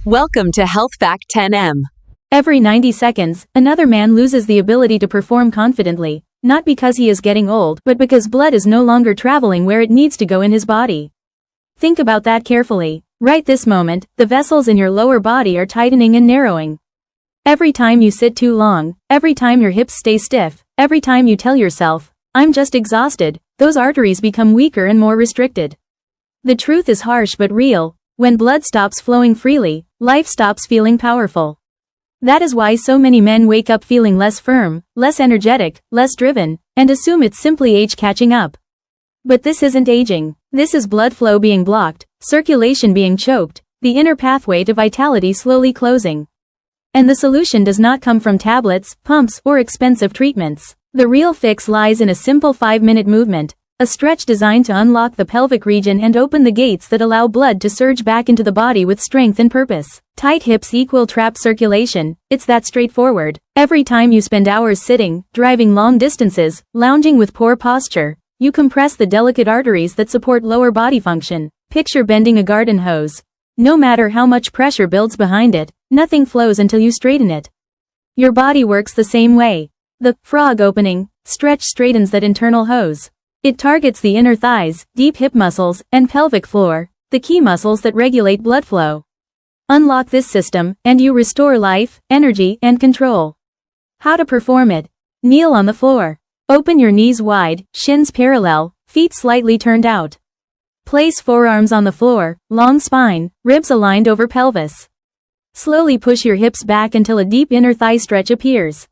Welcome to Health Fact 10M. Every 90 seconds, another man loses the ability to perform confidently, not because he is getting old, but because blood is no longer traveling where it needs to go in his body. Think about that carefully. Right this moment, the vessels in your lower body are tightening and narrowing. Every time you sit too long, every time your hips stay stiff, every time you tell yourself, "I'm just exhausted," those arteries become weaker and more restricted. The truth is harsh but real. When blood stops flowing freely, life stops feeling powerful. That is why so many men wake up feeling less firm, less energetic, less driven, and assume it's simply age catching up. But this isn't aging. This is blood flow being blocked, circulation being choked, the inner pathway to vitality slowly closing. And the solution does not come from tablets, pumps, or expensive treatments. The real fix lies in a simple 5-minute movement, a stretch designed to unlock the pelvic region and open the gates that allow blood to surge back into the body with strength and purpose. Tight hips equal trapped circulation. It's that straightforward. Every time you spend hours sitting, driving long distances, lounging with poor posture, you compress the delicate arteries that support lower body function. Picture bending a garden hose. No matter how much pressure builds behind it, nothing flows until you straighten it. Your body works the same way. The frog opening stretch straightens that internal hose. It targets the inner thighs, deep hip muscles, and pelvic floor, the key muscles that regulate blood flow. Unlock this system, and you restore life, energy, and control. How to perform it? Kneel on the floor. Open your knees wide, shins parallel, feet slightly turned out. Place forearms on the floor, long spine, ribs aligned over pelvis. Slowly push your hips back until a deep inner thigh stretch appears.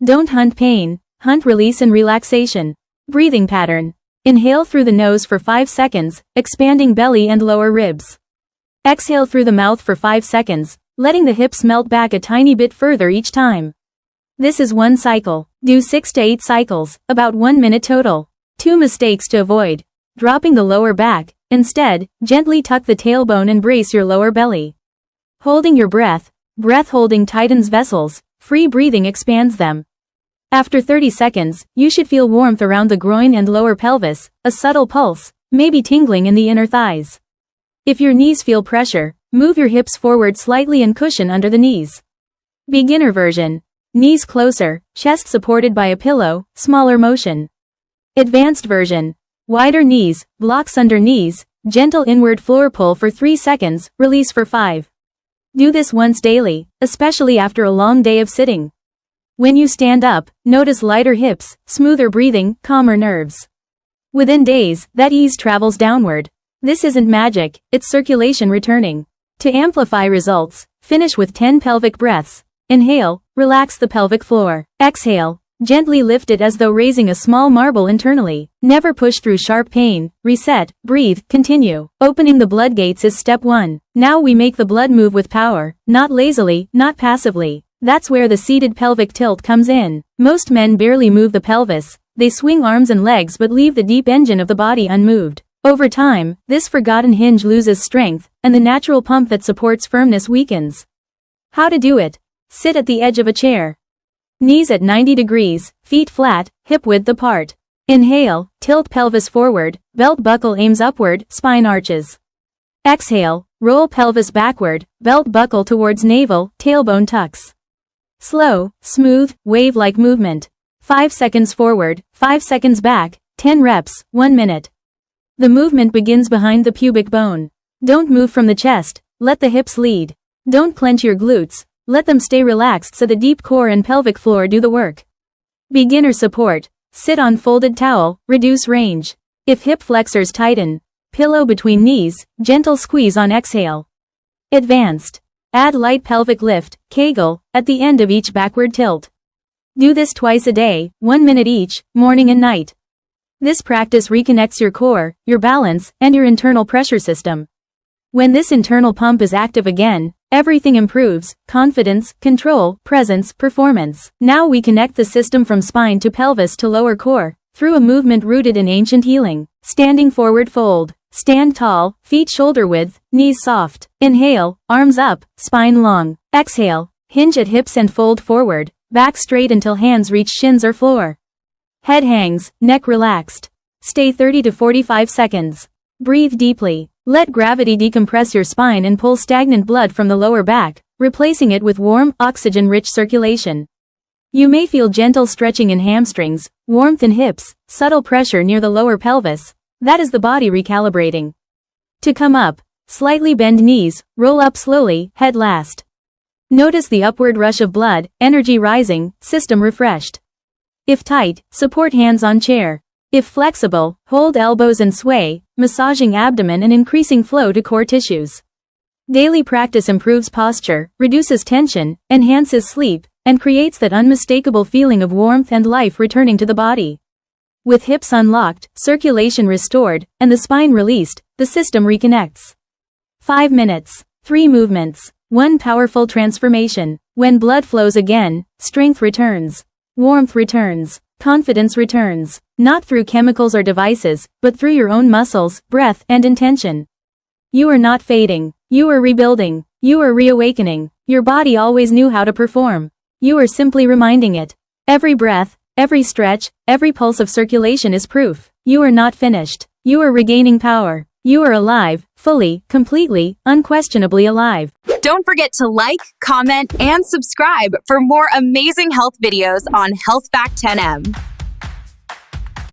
Don't hunt pain, hunt release and relaxation. Breathing pattern. Inhale through the nose for 5 seconds, expanding belly and lower ribs. Exhale through the mouth for 5 seconds, letting the hips melt back a tiny bit further each time. This is one cycle. Do 6 to 8 cycles, about 1 minute total. 2 mistakes to avoid. Dropping the lower back. Instead, gently tuck the tailbone and brace your lower belly. Holding your breath. Breath holding tightens vessels, free breathing expands them. After 30 seconds, you should feel warmth around the groin and lower pelvis, a subtle pulse, maybe tingling in the inner thighs. If your knees feel pressure, move your hips forward slightly and cushion under the knees. Beginner version. Knees closer, chest supported by a pillow, smaller motion. Advanced version. Wider knees, blocks under knees, gentle inward floor pull for 3 seconds, release for 5. Do this once daily, especially after a long day of sitting. When you stand up, notice lighter hips, smoother breathing, calmer nerves. Within days, that ease travels downward. This isn't magic, it's circulation returning. To amplify results, finish with 10 pelvic breaths. Inhale, relax the pelvic floor. Exhale, gently lift it as though raising a small marble internally. Never push through sharp pain. Reset, breathe, continue. Opening the blood gates is step 1. Now we make the blood move with power, not lazily, not passively. That's where the seated pelvic tilt comes in. Most men barely move the pelvis, they swing arms and legs but leave the deep engine of the body unmoved. Over time, this forgotten hinge loses strength, and the natural pump that supports firmness weakens. How to do it? Sit at the edge of a chair. Knees at 90 degrees, feet flat, hip width apart. Inhale, tilt pelvis forward, belt buckle aims upward, spine arches. Exhale, roll pelvis backward, belt buckle towards navel, tailbone tucks. Slow, smooth, wave-like movement. 5 seconds forward, 5 seconds back, 10 reps, 1 minute. The movement begins behind the pubic bone. Don't move from the chest, let the hips lead. Don't clench your glutes, let them stay relaxed so the deep core and pelvic floor do the work. Beginner support. Sit on folded towel, reduce range. If hip flexors tighten, pillow between knees, gentle squeeze on exhale. Advanced. Add light pelvic lift, Kegel, at the end of each backward tilt. Do this twice a day, 1 minute each, morning and night. This practice reconnects your core, your balance, and your internal pressure system. When this internal pump is active again, everything improves: confidence, control, presence, performance. Now we connect the system from spine to pelvis to lower core, through a movement rooted in ancient healing. Standing forward fold. Stand tall, feet shoulder width, knees soft. Inhale, arms up, spine long. Exhale, hinge at hips and fold forward, back straight until hands reach shins or floor. Head hangs, neck relaxed. Stay 30 to 45 seconds. Breathe deeply. Let gravity decompress your spine and pull stagnant blood from the lower back, replacing it with warm, oxygen-rich circulation. You may feel gentle stretching in hamstrings, warmth in hips, subtle pressure near the lower pelvis. That is the body recalibrating. To come up, slightly bend knees, roll up slowly, head last. Notice the upward rush of blood, energy rising, system refreshed. If tight, support hands on chair. If flexible, hold elbows and sway, massaging abdomen and increasing flow to core tissues. Daily practice improves posture, reduces tension, enhances sleep, and creates that unmistakable feeling of warmth and life returning to the body. With hips unlocked, circulation restored, and the spine released, the system reconnects. 5 minutes, 3 movements, 1 powerful transformation. When blood flows again, strength returns. Warmth returns. Confidence returns. Not through chemicals or devices, but through your own muscles, breath, and intention. You are not fading. You are rebuilding. You are reawakening. Your body always knew how to perform. You are simply reminding it. Every breath, every stretch, every pulse of circulation is proof. You are not finished. You are regaining power. You are alive, fully, completely, unquestionably alive. Don't forget to like, comment, and subscribe for more amazing health videos on Health Fact 10M.